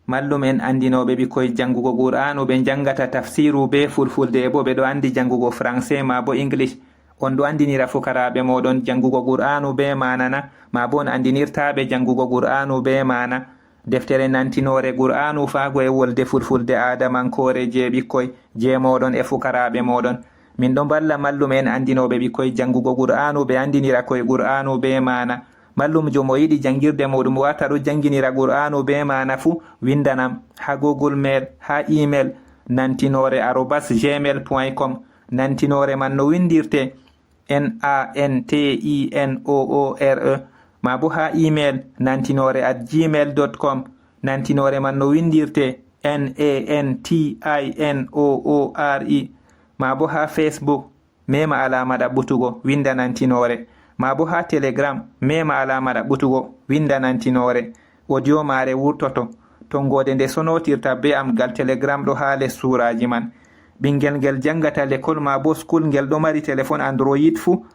mallum en andinoɓe ɓikkoye jangugo qur'anu ɓe jangata tafsiru be fulfulde bo ɓe ɗo andi jangugo français ma bo english. On ɗo andinira fukaraɓe moɗon jangugo qur'anu be manana, ma bo on andinirtaɓe jangugo qur'anu be mana. Deftere nantinore qur'anu fago e wolde fulfulde adamankore je ɓikkoy je moɗon e fukaraɓe moɗon. Min ɗon balla mallum en andinoɓe ɓikkoye jangugo qur'anu ɓe andinira koye qur'anu be mana. Mallum jo mo yiɗi jangirde moɗum wata ɗo janginira qur'anu be mana fu windanam ha google mail ha email nantinore@gmail.com. nantinore man no windirte NANTINOORE, ma bo ha email nantinore@gmail.com. nantinore man no windirte NANTINOORE, ma bo ha Facebook mema alama ɗaɓɓutugo winda nantinore, ma bo ha Telegram mema alama ɗaɓɓutugo winda nantinore. Audio mare wurtoto tongode nde sonotirta be am gal Telegram ɗo ha les suraji man. Ɓingel ngel jangata l'école ma bo school ngel ɗo mari téléphone Android fu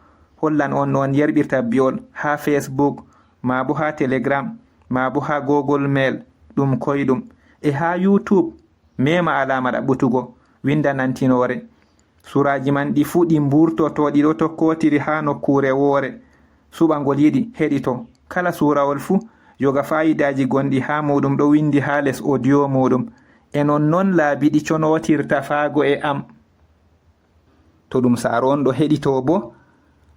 hollan on non yerbirta biol ha Facebook, ma bo ha Telegram, ma bo ha Google Mail ɗum koyɗum, e ha YouTube mema alama ɗaɓɓutugo winda nantinore. Suraji man ɗi fu ɗi mburtoto ɗi ɗo tokkotiri ha nokkure woore. Suɓangol yiɗi heɗito kala surawol fu yoga fayidaji gonɗi ha muɗum ɗo windi ha les audio muɗum, e non laabi ɗi conotirta faago e am. To ɗum saaro on ɗo heɗito bo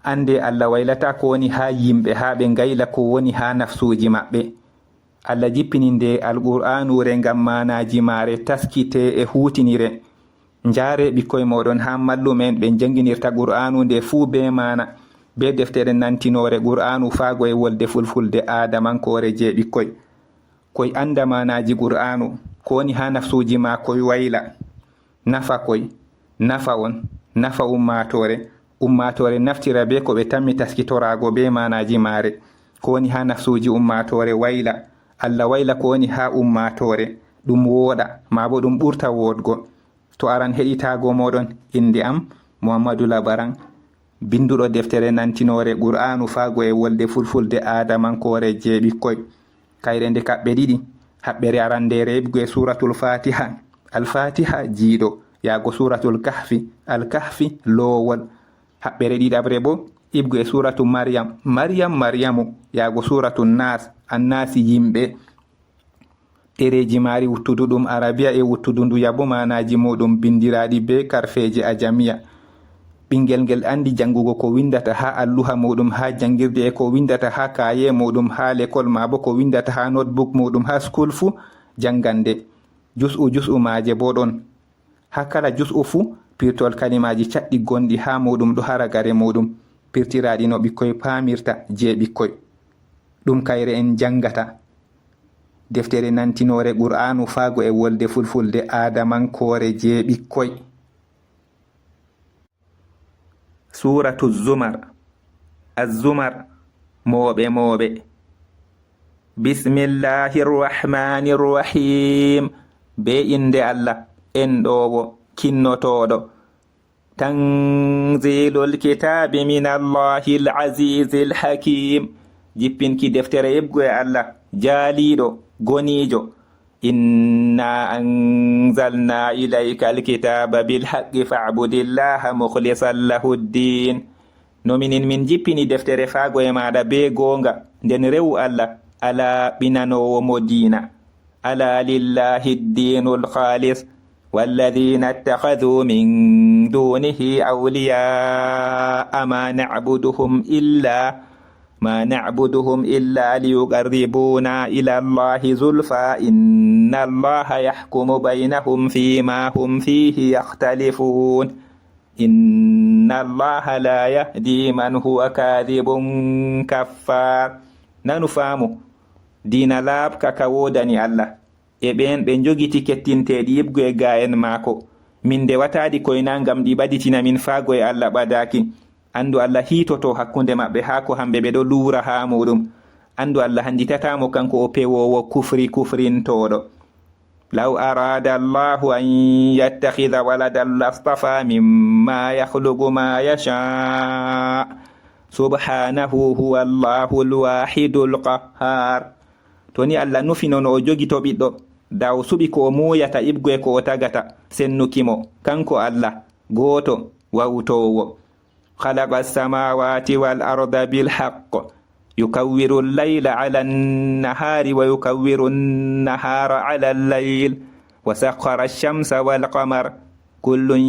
ande Allah waylata ko woni ha yimɓe ha ɓe ngayla ko woni ha nafsuji maɓɓe. Allah jippininde alqur'anure ngam manaji mare taskite e hutinire. Njare ɓikkoye moɗon ha mallumen ɓe janginirta qur'anu nde fuu be mana, be deftere nantinore qur'anu faago e wolde fulfulde adamankore je ɓikkoy. Koy anda manaji qur'anu ko woni ha nafsuji ma koy wayla, nafa koy, nafa on, nafa ummatore naftira be ko ɓe tammi taskitorago be manaji mare ko woni ha nafsuji ummatore wayla. Allah wayla ko woni ha ummatore ɗum woɗa ma bo ɗum ɓurta wodgo. To aran heɗitago moɗon, inde am Muhammadu Labaran, binduɗo deftere nantinore qur'anu faago e wolde fulfulde adamankore je ɓikkoy. Kayre nde kaɓɓe ɗiɗi, haɓɓere arandere ibgu e suratul fatiha, al-fatiha jiiɗo, yago suratul kahfi, al-kahfi lowol. Haɓɓere ɗiɗabre bo ibgu e suratu maryam, maryamu, yago suratul nas, annasi yimɓe. Ɗereji mari wuttudu ɗum arabiya e wuttudu ndu yabo manaji muɗum bindiraɗi be karfeje ajamiya. Ɓingel ngel andi jangugo ko windata ha alluha muɗum ha jangirde e ko windata ha kaye muɗum ha l'école ma bo ko windata ha notebook muɗum ha school fu jangande. Jus'u maje bo ɗon. Ha kala jus'u fu pirtol kalimaji caɗɗi gonɗi ha muɗum ɗo haragare muɗum pirtiraɗi no ɓikkoy pamirta je ɓikkoy. Ɗum kayre en jangata. Deftere nantinore qur'anu faago e wolde fulfulde adamankore je ɓikkoy. Suratu Zumar. Az-Zumar, mooɓe. Bismillahirrahmanirrahim. Be inde Allah enɗowo kinnotoɗo. Tanzilul kitabi minallahil azizil hakim. Jippinki deftere yebgu e Allah jaaliɗo gonijo. Inna anzalna ilayka alkitaba bilhaqqi fa'budillaha mukhlisan lahuddin. Nominin min jippini deftere faago e maɗa be gonga nden rewu Allah ala ɓinanowo mo diina. Ala lillahi ddinul khalis walladhina ittakhadhu min dunihi awliya ما نعبدهم إلا ليقربونا إلى الله زلفى إن الله يحكم بينهم فيما هم فيه يختلفون إن الله لا يهدي من هو كاذب كفار. Nanu faamu diina laabka ka wodani Allah e ɓen ɓe jogiti kettinteɗi yibgu e ga en maako. Min nde wataɗi koyna ngam ɗi ɓaditina min faago e Allah ɓadaki. Andu Allah hitoto hakkunde maɓɓe ha ko hamɓe ɓe ɗo luura ha muɗum. Andu Allah handitatamo kanko o pewowo kufrintoɗo. Law arada Allahu an yattakhidha waladan lastafa mimma yakhluqu ma yasha. Subhanahu huwa Allahul wahidul qahhar. Toni Allah nufi nono o jogi to ɓiɗɗo daw suɓi ko o muyata ibgoye ko o tagata sennukimo kanko Allah gooto wawtowo. khalaqa as-samawati wal arda bil haqq yukawwiru al-layla ala an-nahari wa yukawwiru an-nahara ala al-layl wa sakhkhara ash-shamsa wal qamara kullun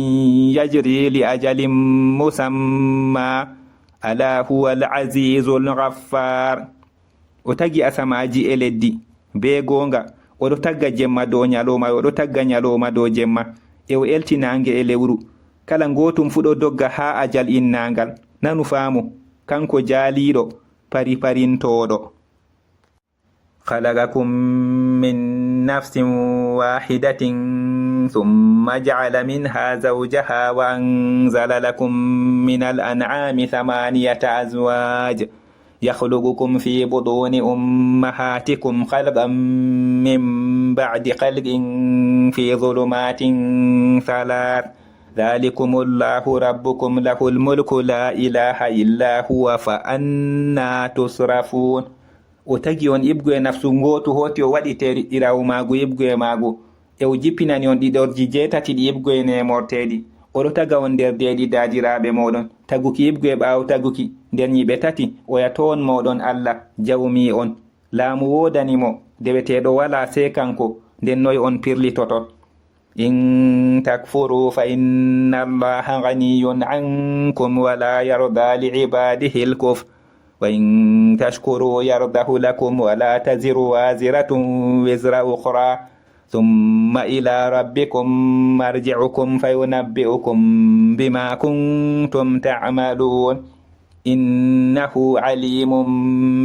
yajri li ajalin musamma ala huwa al-azizul ghaffar. o tagi asamaji e leddi be gonga oɗo tagga jemma dow nyaloma oɗo tagga nyaloma dow jemma e o eltinange e lewru kala gotum fu ɗo dogga ha ajal innangal. nanu faamu kanko jaaliɗo pari parintoɗo. khalaqakum min nafsin wahidatin thumma ja'ala minha zawjaha wa anzala lakum min al-an'ami thamaniyata azwaj يخلقكم في بطون أمهاتكم خلقا من بعد خلق في ظلمات ثلاث ذلكم الله ربكم له الملك لا إله إلا هو فأنا تصرفون. o tagi on ibgoye nafsu ngotu hoti o waɗi irawu magu ibgoye magu e o jippinani on ɗiɗorji jeetati ɗi ibgoye nemorteɗi. oɗo taga on nder deeɗi daadiraɓe moɗon taguki ibgoye ɓaawo taguki nder ñiɓe tati oya toon moɗon Allah jawmi on laamu wodanimo deweteɗo wala se kanko nden noy on pirlitoton. in takfuru fa inna allaha ganiyun ankum wala yarda li ibadihi al-kufr wa in tashkuru yardahu lakum wala taziru waziratun wizra ukhra ثم إلى ربكم مرجعكم فينبئكم بما كنتم تعملون إنه عليم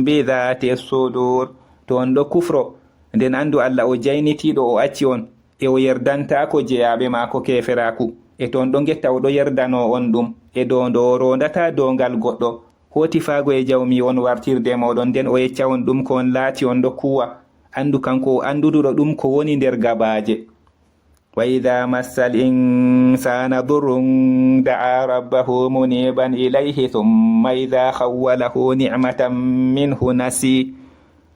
بذات الصدور. to on ɗo kufro nden andu Allah o jaynitiɗo o acci on e o yerdantako jeyaɓe mako keferaku e to on ɗo getta o ɗo yerdano on ɗum e dow ndo rondata dongal goɗɗo hoti fago e jawmi on wartirde moɗon nden o yecca on ɗum ko on laati on ɗo kuwa andu kanko anduduɗo ɗum ko woni nder gabaje. wa idha massal insana durrun da'a rabbahu muniban ilayhi thumma idha khawwalahu ni'matan minhu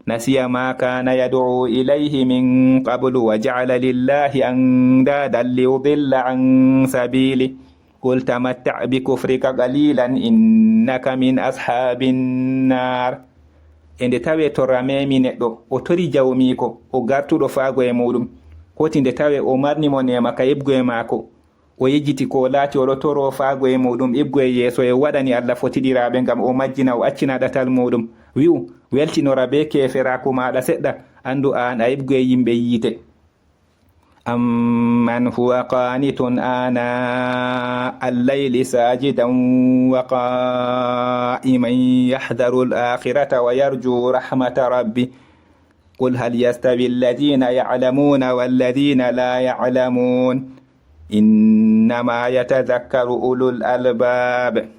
nasiya ma kana yad'u ilayhi min qablu wa ja'ala lillahi andadan liyudilla an sabili qul tamatta' bi kufrika qalilan innaka min ashabin nar. ende tawe torra memi neɗɗo o tori jawmiko o gartuɗo faago e muɗum hoti nde tawe o marnimo nema ka ibgoye mako o yejjiti ko laati oɗo toro faago e muɗum ibgoye yeeso e waɗani Allah fotiɗiraɓe ngam o majjina o accina ɗatal muɗum wi'u weltinora be keferaku maɗa seɗɗa andu an a ibgoye yimɓe yiite. amman huwa qanitun ana al-layli sajidan wa qa'iman yahdharu al-akhirata wa yarju rahmata rabbi qul hal yastawi alladhina ya'lamuna walladhina la ya'lamun innama yatadhakkaru ulul albab.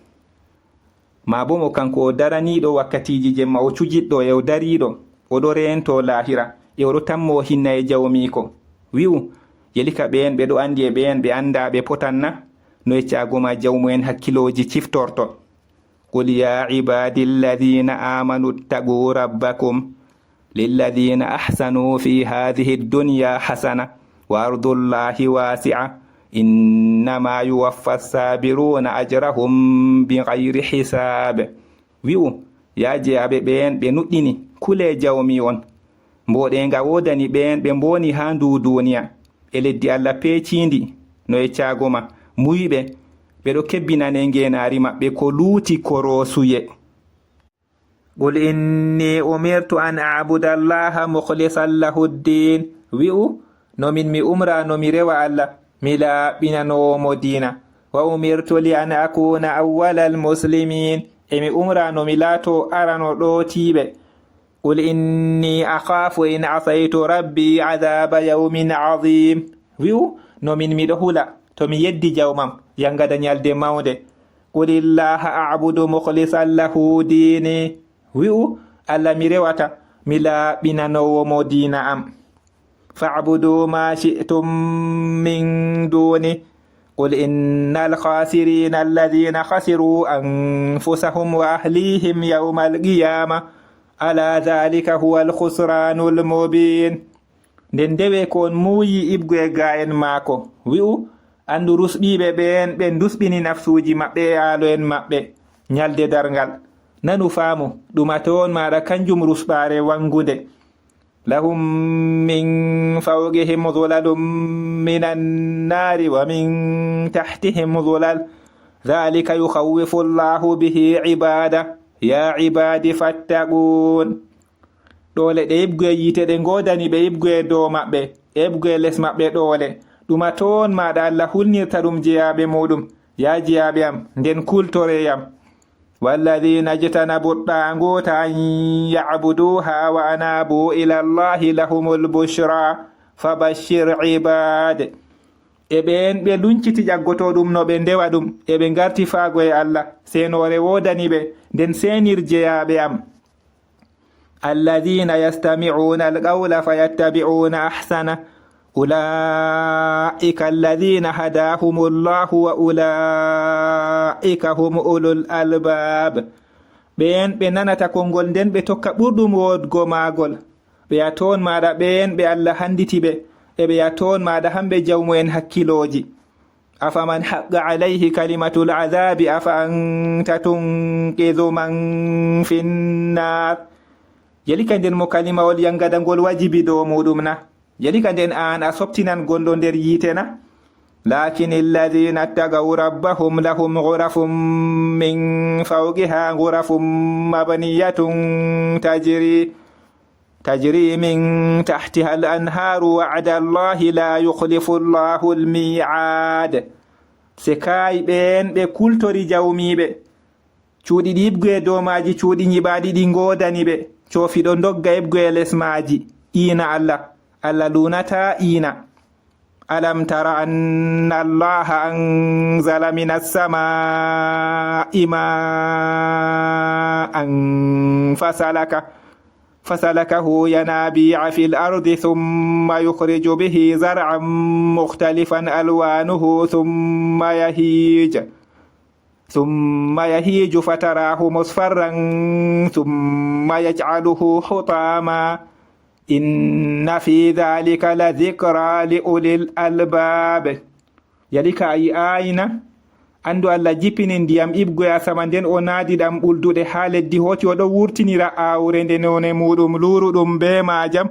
ma bo mo kanko o daraniɗo wakkatiji jemma o cujiɗɗo e o dariɗo oɗo rento lahira e oɗo tammo hinna e jawmiko wi'u yelika ɓeen ɓe ɗo andi e ɓeen ɓe anda ɓe potanna no yeccagoma jawmu'en hakkiloji ciftorto. qul ya ibadi alladhina amanu ittaqu rabbakum lilladhina ahsanu fi hadhihi ad-dunya hasana wa ardullahi wasi'a innama yuwaffa as-sabiruna ajrahum bighayri hisab. wi'u ya jeyaɓe ɓeen ɓe nuɗɗini kule jawmi on mboɗenga wodani ɓeen ɓe mboni ha ndu duniya e leddi Allah peecindi no yeccagoma muyɓe ɓeɗo kebbinane ngenari maɓɓe ko luuti korosuye. qul inni umirtu an a'buda allaha mukhlisan lahu ddin. wi'u nomin mi umra no mi rewa Allah mi laaɓinanomo dina. wa umirtu li an akuna awwala almuslimin e mi umra no mi laato arano ɗootiɓe. qul inni akhafu in asaytu rabbi adhaba yawmin azim. wi'u nomin miɗo hula to mi yeddi jawmam yangada nyalde mawde. qul illaha a'budu mukhlisan lahu dini. wi'u Allah mi rewata mi laaɓinanowomo dina am. fa'budu ma shi'tum min duni. qul innal khasirina alladhina khasiru anfusahum wa ahlihim yawmal qiyamah ala dhalika huwa al-khusranul mubin. nden dewe ko on muuyi ibgoye ga en maako wi'u andu rusɓiɓe ɓen ɓe dusɓini nafsuji maɓɓe e aalo en maɓɓe ñalde dargal nanu faamu ɗuma toon maɗa kanjum rusɓare wangude lahum min fawqihim zulalum minan nari wa min tahtihim zulal dhalika yukhawwifu llahu bihi ibada ya ibadi fattaqun ɗole ɗe ibgoye yite ɗe godani ɓe ibgoye dow maɓɓe ibgoye les maɓɓe ɗole ɗuma toon maɗa Allah hulnirta ɗum jeyaɓe muɗum ya jeyaɓe am nden kultoreyam والذين اجتنبوا الطاغوت أن يعبدوها وأنابوا إلى الله لهم البشرى فبشر عباد eɓen ɓe lunciti ƴaggoto ɗum no ɓe ndewa ɗum eɓe garti faago e Allah senore wodani ɓe nden senir jeyaɓe am alladhina yastami'una alqawla fayattabi'una ahsana ulaika alladhina hadahumullahu wa ulaika hum ulul albab ɓen ɓe nanata konngol nden ɓe tokka ɓurɗum wodgo maagol ɓe ya toon maɗa ɓen ɓe Allah handiti ɓe eɓe ya toon maɗa hamɓe jawmu'en hakkiloji afaman haqqa alayhi kalimatul azabi afa anta tunqidhu man finnar yelika nden mo kalimawol yangadangol wajibi dow muɗum na yelika nden an a sobtinan gonɗo nder yitena lakin alladhina ittaqaw rabbahum lahum ghurafun min fawqiha ghurafun mabniyatun tajri min tahtiha al-anharu wa'ada Allahi la yukhlifu Allahu al-mi'ad se kay ɓen ɓe kultori jawmiɓe cuuɗi ɗi ibgoye dow maji cuuɗi nyiɓaɗi ɗi godani ɓe coofiɗo dogga ibgoye les maji ina Allah lunata ina alam tara anna Allaha anzala minas samaa'i ma'an fasalakahu yanabi'a fil ardi thumma yukhriju bihi zar'an mukhtalifan alwanuhu thumma yahiju fatarahu musfarran thumma yaj'aluhu hutama inna fi dhalika la dhikra li ulil albab yalika ayi ayina andu Allah jippini ndiyam ibgoya sama nden o naadi ɗam ɓulduɗe ha leddi hoti o ɗo wurtinira awre nde none muɗum luruɗum be majam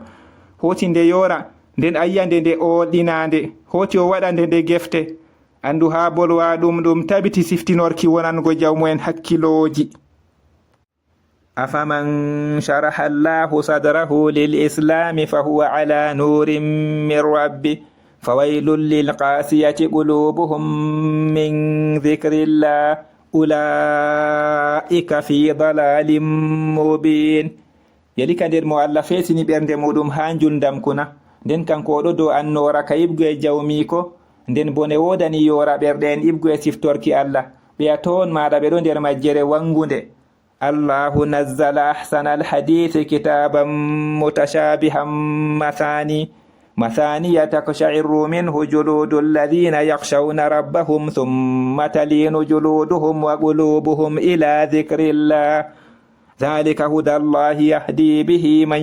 hoti nde yora nden ayyande nde oɗinande hoti o waɗande nde gefte andu ha bolwa ɗum tabiti siftinorki wonango jawmu'en hakkiloji afaman sharaha Allahu sadrahu lil islami fahuwa ala nurin min rabbi fawailul lil qasiyati qulubuhum min dhikrillah ulaika fi dalalin mubin yalika nder mo Allah fesini ɓernde muɗum ha njundam kuna nden kanko oɗo dow annora ka ibgoye jawmiko nden bone wodani yora ɓerɗe en ibgoye siftorki Allah ɓeya toon maɗa ɓeɗo nder majjere wangunde Allahu nazzala ahsana alhadithi kitaban mutashabihan مثانية تقشعر منه جلود الذين يخشون ربهم ثم تلين جلودهم وقلوبهم إلى ذكر الله ذلك هدى الله يهدي به من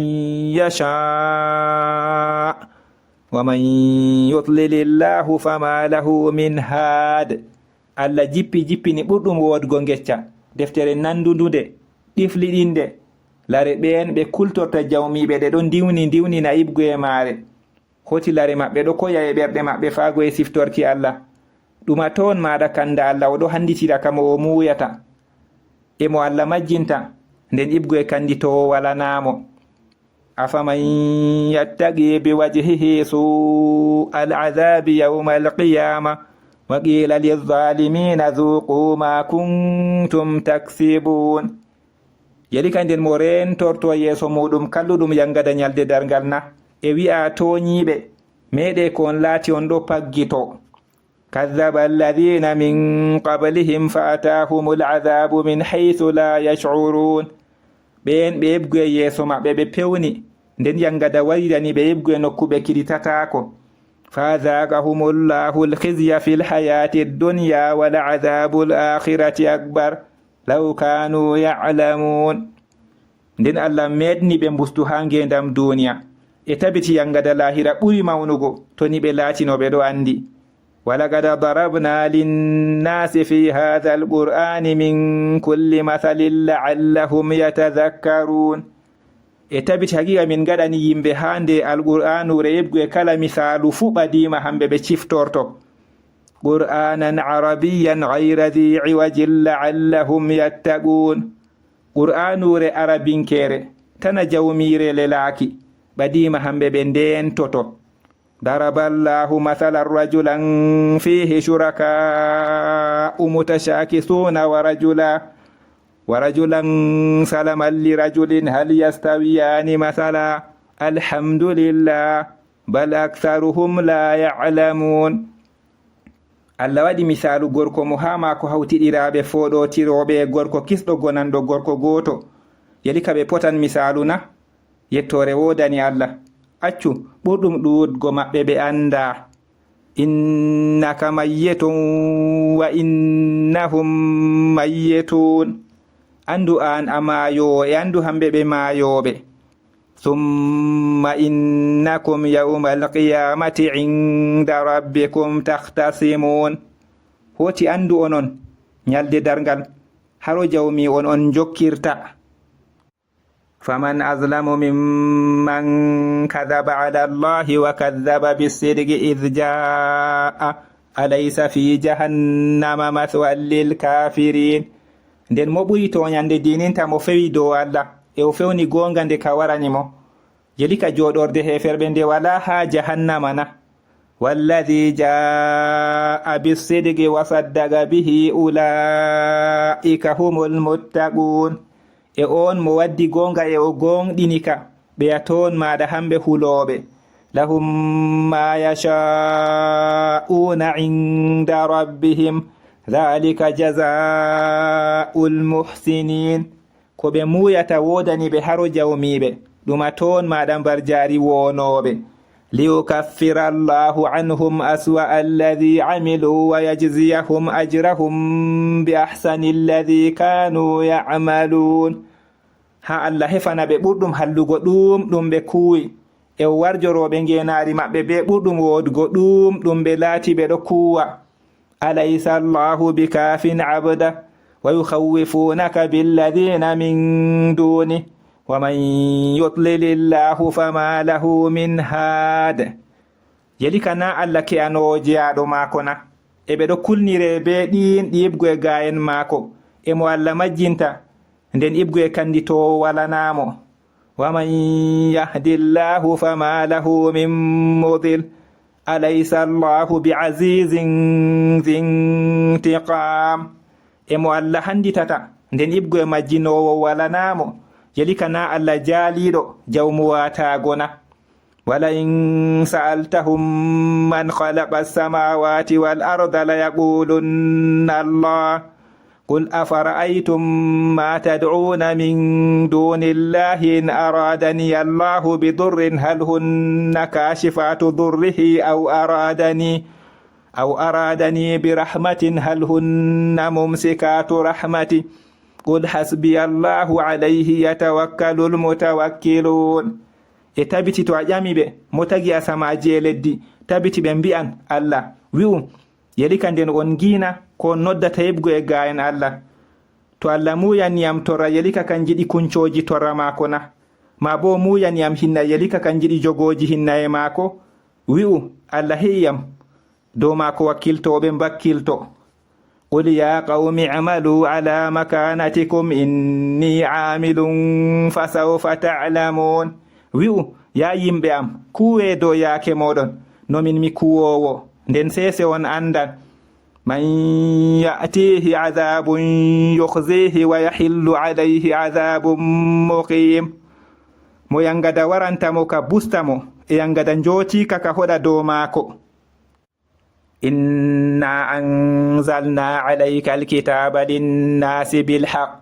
يشاء ومن يضلل الله فما له من هاد Allah jippini ɓurɗum wodgo ngecca deftere nandundude ɗifliɗinde lare ɓen ɓe kultorta jawmiɓe ɗe ɗon diwnina ibgoye maare hoti lare maɓɓe ɗo koya e ɓerɗe maɓɓe faago e siftorki Allah ɗuma toon maɗa kanda Allah oɗo handitira kamo o muuyata emo Allah majjinta nden ibgoye kanditowo walanamo afaman yattaqi biwajhihi su'al azabi yawma alqiyama wa qila lizzalimina dhuqu ma kuntum taksibun yalika nden mo rentorto yeeso muɗum kalluɗum yangada nyalde dargal na e wi'a toñiɓe meɗe ko on laati on ɗo paggito kazzaba alladhina min qablihim fa atahumul azabu min haythu la yash'urun ɓen ɓe ebgoye yeeso maɓɓe ɓe pewni nden yangada warirani ɓe ebgoye nokkuɓe kiɗitatako fa dhaqahumullahu alkhizya fil hayati dunya wal azabul akhirati akbar law kanu ya'lamun nden Allah medni ɓe mbustu ha ngendam duniya e tabiti yangada lahira ɓuri mawnugo to ni ɓe laatinoɓe ɗo andi. walaqad darabna linnasi fi hadha alqur'ani min kulli mathalin la'allahum yatadhakkarun. e tabiti haqiqa min gaɗani yimɓe ha nde alqur'anure yebgu e kala misalu fu ɓadima hamɓe ɓe ciftorto. qur'anan arabiyan ghayra dhi iwajin la'allahum yattaqun. qur'anure arabinkere tana jawmire lelaki ɓadima hamɓe ɓe ndentoto. daraballahu mathalan rajulan fihi shuraka'u mutashakisuna wa rajulan salaman li rajulin hal yastawiyani mathala alhamdulillah bal aktharuhum la ya'lamun. Allah waɗi misalu gorko mo ha mako hawtiɗiraɓe foɗotiroɓe gorko kisɗo gonanɗo gorko goto. yeli ka ɓe potan misalu na? yettore wodani Allah. accu ɓurɗum ɗuɗgo maɓɓe ɓe anda. innaka mayyitun wa innahum mayyitun. andu an a mayowo e andu hamɓe ɓe mayoɓe. summa innakum yawma alqiyamati inda rabbikum takhtasimun. hoti andu onon nyalde dargal haro jawmi on jokkirta. faman azlamu mimman kadhaba ala allahi wa kadhaba bisidqi idh jaa alaysa fi jahannama mathwan lil kafirin. nden mo ɓuri toñande dininta mo fewi dow Allah e o fewni gonga nde ka warani mo. jeli ka joɗorde heferɓe nde wala ha jahannama na. walladhi jaa bisidqi wa saddaqa bihi ulaika humul muttaqun. e on mo waddi gonga e o gonɗini ka ɓeya toon maɗa hamɓe huloɓe. lahum ma yasha'una inda rabbihim dhalika jazaa'ul muhsinin. ko ɓe muyata wodani ɓe haro jawmiɓe ɗuma toon maɗa mbar jari wonoɓe. liyukaffira allahu anhum aswa alladhi amilu wa yajziyahum ajrahum bi ahsani alladhi kanu ya'malun. ha Allah hefana ɓe ɓurɗum hallugo ɗum ɓe kuwi e warjoroɓe ngenari maɓɓe be ɓurɗum wodugo ɗum ɓe laati ɓe ɗo kuwa. alaysa allahu bikafin abda wa yukhawwifunaka billadhina min duni wa man yutlilillahu fama lahu min had. yeli kana Allah ke anoje aɗo mako na e ɓe ɗo kulnire be ɗin ɗibgo e gayen mako e mo Allah majjinta nden ibgo e kandito walanamo. wa man yahdillahu fama lahu min mudil alaysa allahu bi'azizin dhintiqam. e mo Allah handitata nden ibgo e majjinowo walanamo yeli kana Allah jaaliɗo jawmu watago na. wala in sa'altahum man khalaqa as-samawati wal arda la yaqulunna Allah qul afara'aytum ma tad'una min dunillahi in aradani Allahu bidurrin hal hunna kashifatu durrihi aw aradani birahmatin hal hunna mumsikatu rahmati qul hasbiyallahu alayhi yatawakkalul mutawakkilun. e tabiti to a ƴami ɓe mo tagi asamaji e leddi tabiti ɓe mbi'an Allah wi'u yeli ka nden on gina ko noddata yebgo e gayen Allah. to Allah muyaniyam torra yeli ka kan jiɗi kuncoji torra mako na. ma bo muyaniyam hinna yeli ka kan jiɗi jogoji hinna e mako wi'u Allah heyyam dow mako wakkiltoɓe mbakkilto. qul ya qawmi i'malu ala makanatikum inni amilun fasawfa ta'lamun. wi'u ya yimɓe am kuwe dow yaake moɗon nomin mi kuwowo nden sese on andan. man ya'tihi adhabun yukhzihi wa yahillu alayhi adhabun muqim. mo yangada warantamo ka bustamo e yangada njootika ka hoɗa dow maako. inna anzalna alayka alkitaba linnasi bilhaq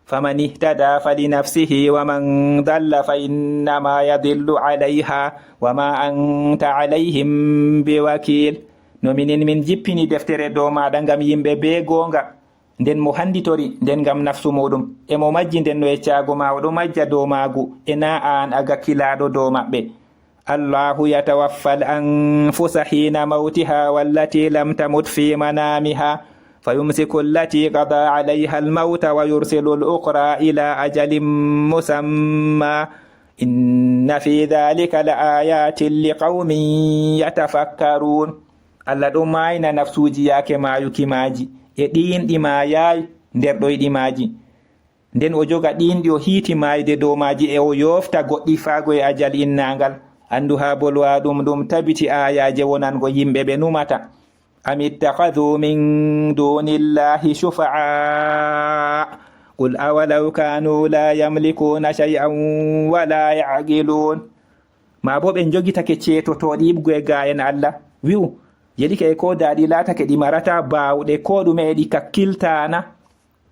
faman ihtada falinafsihi waman dalla fa innama yadillu alayha wama anta alayhim biwakil. no minin min jippini deftere dow maɗa ngam yimɓe be gonga nden mo handitori nden ngam nafsu muɗum e mo majji nden no yeccago ma oɗo majja dow maagu e na an aga kilaɗo dow maɓɓe. الله يتوفى الأنفس حين موتها والتي لم تمت في منامها فيمسك التي قضى عليها الموت ويرسل الأخرى إلى أجل مسمى إن في ذلك لآيات لقوم يتفكرون. Allah ɗo mayna nafsuji yake mayuki maji e ɗinɗi mayayi nder ɗoyɗi maji, nden o joga ɗinɗi o hiiti mayde dow maji e o yofta goɗɗi faago e ajal innangal. Andu ha bolwa ɗum tabiti ayaje wonango yimɓe ɓe numata. am ittakhadhu min dunillahi shufa'a qul awalaw kanu la yamlikuna shay'an wala ya'qilun. ma bo ɓe jogitake ceetotoɗi ibgoye gayen Allah wi'u yelike e ko daɗi latake ɗi marata bawɗe ko ɗume e ɗi kakkiltana.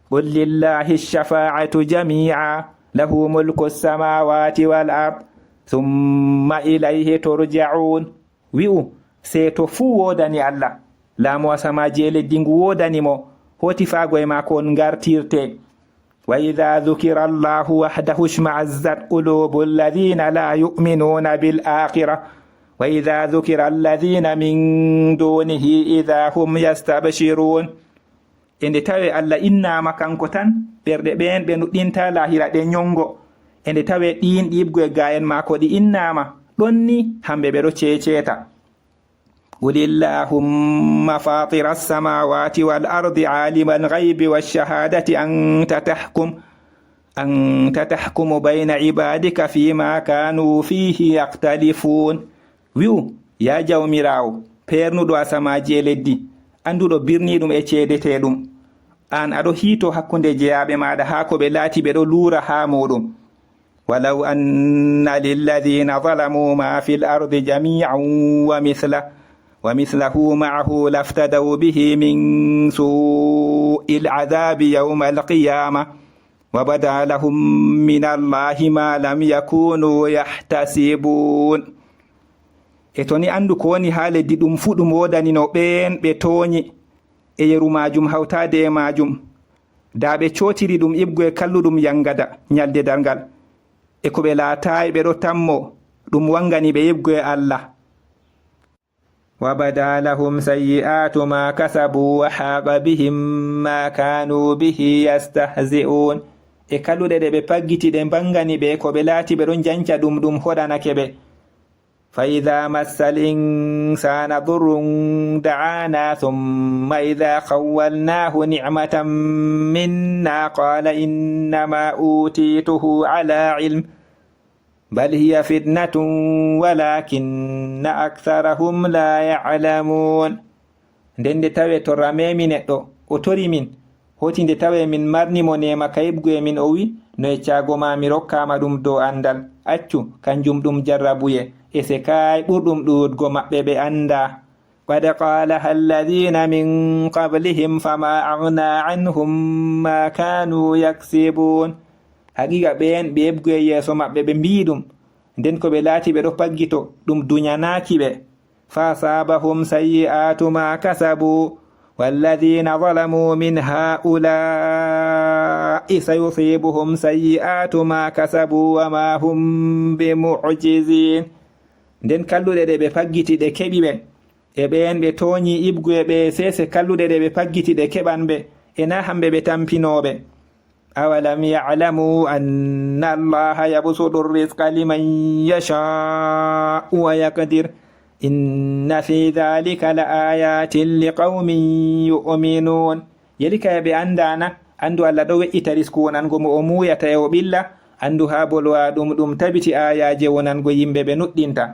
qul lillahi shafa'atu jami'a lahu mulku samawati wal ard thumma ilayhi turja'un. wi'u seeto fuu wodani Allah, laamu asamaji e leddi ngu wodani mo, hoti faago e maako on gartirte. wa idha dhukira allahu wahdahu shma'azzat qulubu alladhina la yu'minuna bil akhirah wa idha dhukira alladhina min dunihi idha hum yastabshirun. ende tawe Allah innama kanko tan ɓerɗe ɓen ɓe nuɗɗinta lahira ɗe nyongo, ende tawe ɗin ɗibgo e gayen mako ɗi innama ɗonni hamɓe ɓe ɗo ceceta. qulillahumma fatira as-samawati wal ardi alimal ghaibi wash-shahadati anta tahkumu bayna ibadika fima kanu fihi yaktalifun. wi'u ya jawmirawo pernuɗo asamaji e leddi, anduɗo birniɗum e cedete ɗum, an aɗo hiito hakkunde jeyaɓe maɗa ha ko ɓe laati ɓe ɗo luura ha muɗum. walaw anna lilladhina zalamu ma fil ardi jami'an wa mithlahu ma'ahu laftadaw bihi min su'il adhabi yawma al-qiyamah wa bada lahum min Allahi ma lam yakunu yahtasibun. e to ni andu ko woni ha leddi ɗum fu ɗum wodanino ɓen ɓe tooñi e yeru majum hawtade e majum, da ɓe cotiri ɗum ibgo e kalluɗum yangada nyalde dargal, e ko ɓe laatayi ɓe ɗo tammo ɗum wangani ɓe ibgo e Allah. wa bada lahum sayyi'atu ma kasabu wa haqa bihim ma kanu bihi yastahzi'un. e kalluɗe ɗe ɓe paggiti ɗe bangani ɓe ko ɓe laati ɓe ɗon janca ɗum hoɗanake ɓe. فإذا مس الإنسان ضر دعانا ثم إذا خولناه نعمة منا قال إنما أوتيته على علم بل هي فتنة ولكن أكثرهم لا يعلمون. ndende tawe to ramemi neɗɗo o tori min hoti nde tawe min marnimo nema kayibgu e min o wi no e caago ma mi rokkama ɗum dow andal, accu kanjum ɗum jarrabuye e se kay ɓurɗum ɗuɗgo maɓɓe ɓe anda. qad qalaha alladhina min qablihim fama aghna anhum ma kanu yaksibun. haqiqa ɓen ɓe hebgo e yeeso maɓɓe ɓe mbi ɗum, nden ko ɓe laati ɓe ɗo paggito ɗum duñanaki ɓe. fa sabahum sayyi'atu ma kasabu walladhina zalamu min ha'ula'i sayusibuhum sayyi'atu ma kasabu wa ma hum bimu'jizin. nden kalluɗe ɗe ɓe paggiti ɗe keɓi ɓe, e ɓen ɓe tooñi ibgu e ɓe sese kalluɗe ɗe ɓe paggiti ɗe keɓan ɓe, e na hamɓe ɓe tampinoɓe. awalam ya'lamu anna allaha yabsutu rizqa liman yasha'u wa yaqdir inna fi dhalika la ayatin liqaumin yu'minun. yelika ɓe andana andu Allah ɗo we'ita risku wonango mo o muyata e o ɓilla, andu ha bolwa ɗum tabiti ayaje wonango yimɓe ɓe nuɗɗinta.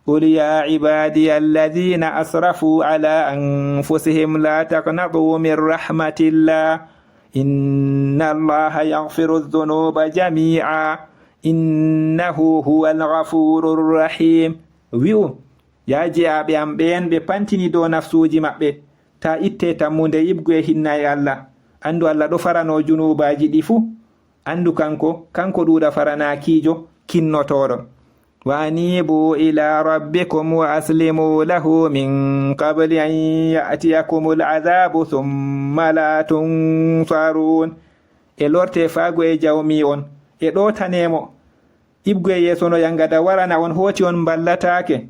قل يا عبادي الذين أسرفوا على أنفسهم لا تقنطوا من رحمة الله إن الله يغفر الذنوب جميعا إنه هو الغفور الرحيم. wi'u ya jeyaɓe am ɓen ɓe pantini dow nafsuji maɓɓe, ta itte tammude yibgu e hinna e Allah, andu Allah ɗo farano junubaji ɗi fu, andu kanko ɗuɗa faranakijo kinnotoɗo. wa anibu ila rabbikum wa aslimu lahu min qabli an ya'tiyakumul adhabu thumma la tunsarun. e lorte faago e jawmi on, e ɗotanemo ibgoye yeso no yangada warana on hoti on ballatake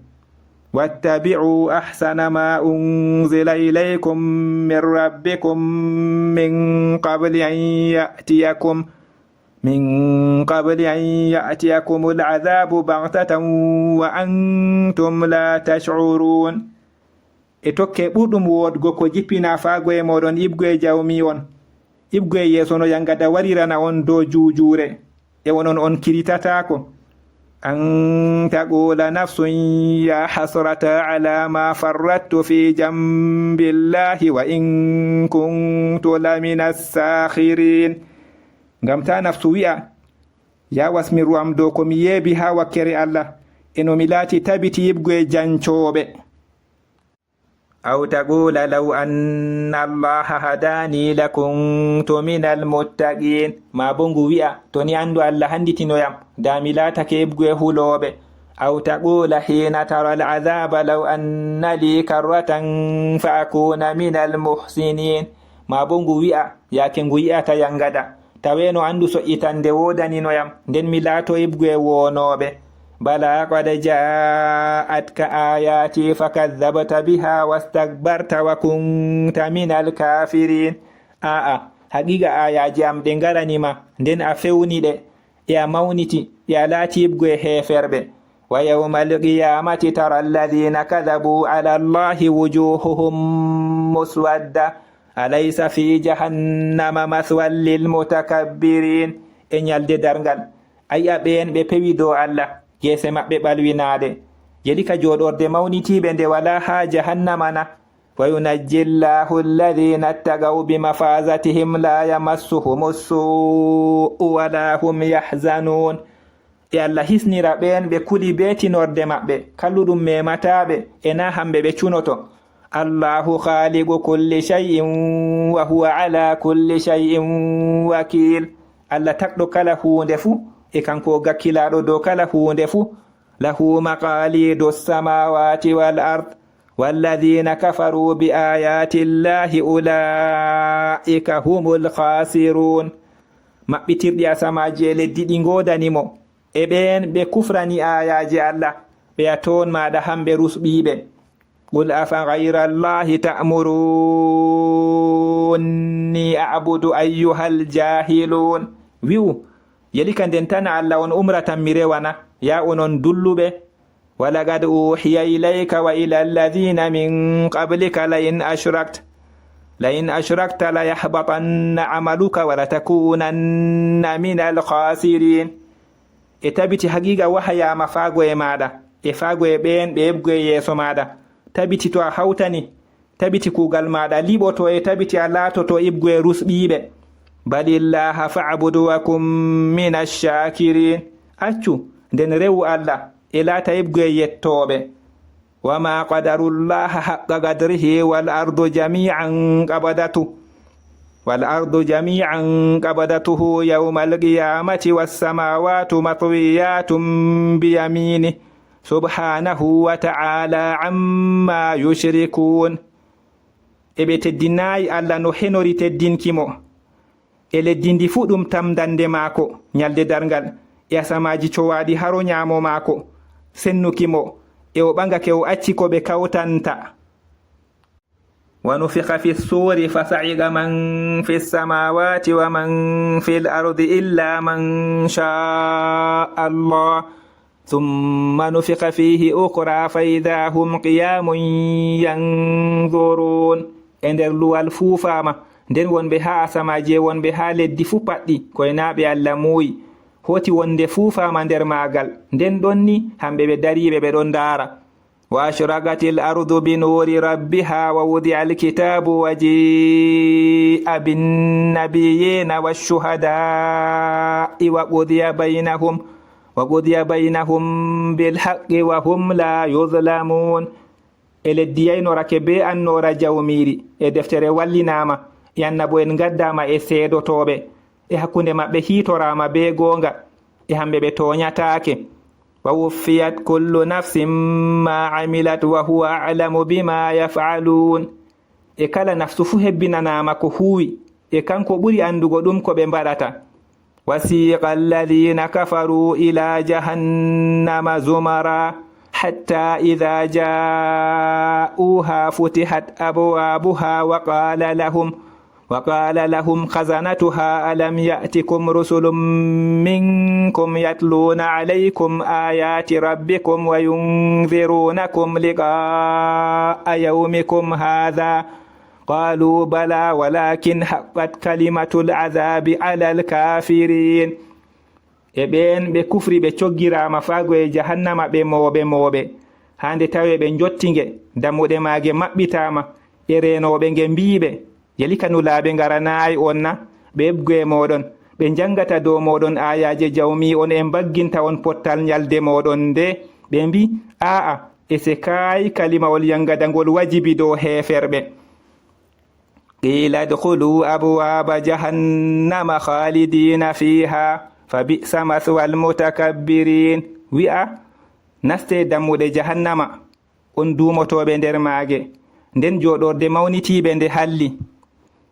wattabi'u ahsana ma unzila ilaykum min rabbikum min qabli an ya'tiyakum al'adhabu baghtatan wa antum la tash'urun. E tokke ɓurɗum wodgo ko jippina faagoye moɗon ibgoye jawmi on. ibgoye yeso no yangada warirana on dow juujure e wonon on kiritatako. an taqula nafsun ya hasrata ala ma farrattu fi jambillahi wa in kuntu lamina sakhirin. ngam ta nafsu wi'a ya wasmiru am dow ko mi yeebi ha wakkere Allah eno mi laati tabiti yibgoye jancoɓe. aw taqula law anna allaha hadani lakuntu minal muttaqin. ma bo ngu wi'a to ni andu Allah handitinoyam da mi laatake yibgoye huloɓe. aw taqula hina tara al'adhaba law anna li karratan fa akuna minal muhsinin. ma bo ngu wi'a yake ngu yi'ata yangada taweno andu so'itande wodaninoyam nden mi laato yibgoye wonoɓe. bala qad ja'atka ayati fakadhabta biha wastakbarta wa kunta minal kafirin. haqiqa ayaji am ɗe ngaranima nden a fewniɗe e a mawniti e a laati yibgoye heferɓe. wa yawmal qiyamati tara alladhina kadhabu ala allahi wujuhuhum muswadda alaysa fi jahannama mathwan lil mutakabbirin. e nyalde dargal ayya ɓen ɓe pewi dow Allah gese maɓɓe ɓalwinaade jeli ka joɗorde mawnitiɓe nde wala ha jahannama na. wa yunajjillahu alladhina ittaqaw bimafazatihim la yamassuhum as-su'u wala hum yahzanun. e Allah hisnira ɓen ɓe kuli be tinorde maɓɓe kalluɗum memataɓe e na hamɓe ɓe cunoto. Allahu khaliqu kulli shay'in wa huwa ala kulli shay'in wakil. Allah takɗo kala hunde fu e kanko gakkilaɗo dow kala hunde fu. lahu maqalidu samawati wal ard walladhina kafaru bi ayati llahi ulaika humul khasirun. maɓɓitirɗi asamaji e leddi ɗi ngodanimo e ɓen ɓe kufrani ayaji Allah ɓe a toon maɗa hamɓe rusɓiɓe. qul afa ghayra allahi ta'muruni a'budu ayyuhal jahilun. wi'u yelika nden tana Allah on umratan mi rewana ya onon dulluɓe. walaqad uhiya ilayka wa ila alladhina min qablika la in ashrakta la yahbatanna amaluka wa la takunanna minal khasirin. e tabiti haqiqa wahayama faagoye maɗa e faagoye ɓen ɓe yebgoye yeeso maɗa. tabiti to a hawtani tabiti kugal maɗa liɓoto e tabiti a laatoto ibgoye rusɓiɓe. balillaha fa'budu wa kum minash shakirin. accu nden rewu Allah e laata ibgoye yettoɓe. wama qadarullaha haqqa qadrihi wal ardu jami'an qabadatuhu yawmal qiyamati was samawati matwiyatun bi yaminihi subhanahu wa ta'ala amma yushrikun. ebe teddinayi Allah no henori teddinkimo e leddi ndi fu ɗum tamdande maako nyalde dargal e asamaji cowaɗi haro nyamo maako sennukimo e o ɓangake o acci ko ɓe kawtanta. wa nufikha fi suri fasa'iqa man fi samawati wa man fil ardi illa man sha'a Allah thumma nufikha fihi ukhra fa idha hum qiyamun yanzurun. e nder luwal fuufama nden wonɓe ha asamaji e wonɓe ha leddi fu paɗɗi koye naaɓe Allah muuyi hoti wonde fuufama nder maagal nden ɗon ni hamɓe ɓe dariɓe ɓe ɗon ndaara. wa ashraqatil ardu bi nuri rabbiha wa wudi'a alkitabu wa ji'a bin nabiyyina wash-shuhada'i wa qudiya baynahum bil haqqi wa hum la yuzlamun. e leddi yaynorake be annora jawmiri e deftere wallinama e annabo en gaddama e seedotoɓe e hakkunde maɓɓe hitorama be gonga e hamɓe ɓe toñatake. wa wuffiyat kullu nafsin ma amilat wa huwa a'lamu bima yaf'alun. e kala nafsu fu hebbinanama ko huwi e kanko ɓuri andugo ɗum ko ɓe mbaɗata. وسيق الذين كفروا إلى جهنم زمرا حتى إذا جاءوها فتحت أبوابها وقال لهم خزنتها ألم يأتكم رسل منكم يتلون عليكم آيات ربكم وينذرونكم لقاء يومكم هذا قالوا بلى ولكن حقت كلمة العذاب على الكافرين. ɓen ɓe kufri ɓe coggirama faago e jahannama ɓe mooɓe hande tawe ɓe jottinge dammuɗe maage maɓɓitama e renoɓe nge mbiɓe yalika nulaaɓe ngaranayi on na ɓe ebgoye moɗon ɓe jangata dow moɗon ayaje jawmi on e bagginta on pottal nyalde moɗon nde ɓe mbi aa e se kayi kalimawol yangada ngol wajibi dow heferɓe. qila dkhulu abwaba jahannama khalidina fiha fa bi'sa mathwal mutakabbirin. wi'a naste dammuɗe jahannama on dumotoɓe nder maage nden joɗorde mawnitiɓe nde halli.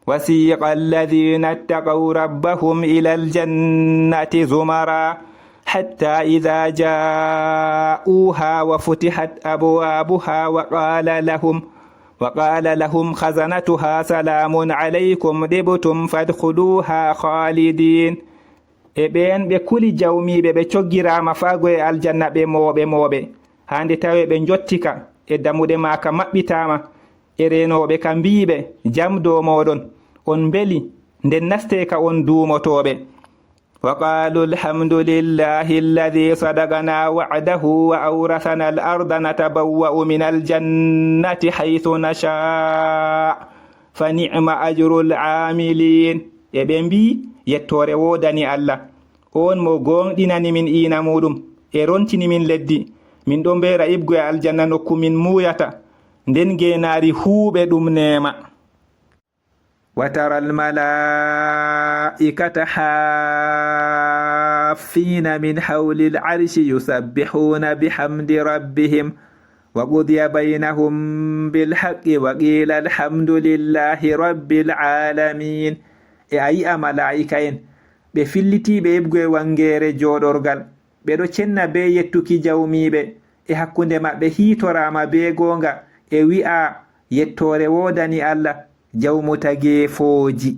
وسيق الذين اتقوا ربهم إلى الجنة زمرا حتى إذا جاءوها وفتحت أبوابها وقال لهم خزنتها سلام عليكم طبتم فادخلوها خالدين. ɓen ɓe kuli jawmiɓe ɓe coggirama faago e aljanna ɓe mooɓe hande tawe ɓe jottika e dammuɗe maka maɓɓitama e renoɓe ka mbiɓe jam dow moɗon on beli nden naste ka on duumotoɓe. وقالوا الحمد لله الذي صدقنا وعده وأورثنا الأرض نتبوأ من الجنة حيث نشاء فنعم أجر العاملين. ɓe mbi yettore wodani Allah on mo gonɗinani min ina muɗum e rontini min leddi min ɗon ɓe raibgo e aljanna nokku min muyata nden genari huuɓe ɗum nema. وترى الملائكة حافين من حول العرش يسبحون بحمد ربهم وقضي بينهم بالحق وقيل الحمد لله رب العالمين. e a yi'a mala'ika en ɓe fillitiɓe heɓgo e wangere joɗorgal ɓeɗo cenna be yettuki jawmiɓe e hakkunde maɓɓe hitorama be gonga e wi'a yettore wodani Allah jawmu tageefoji.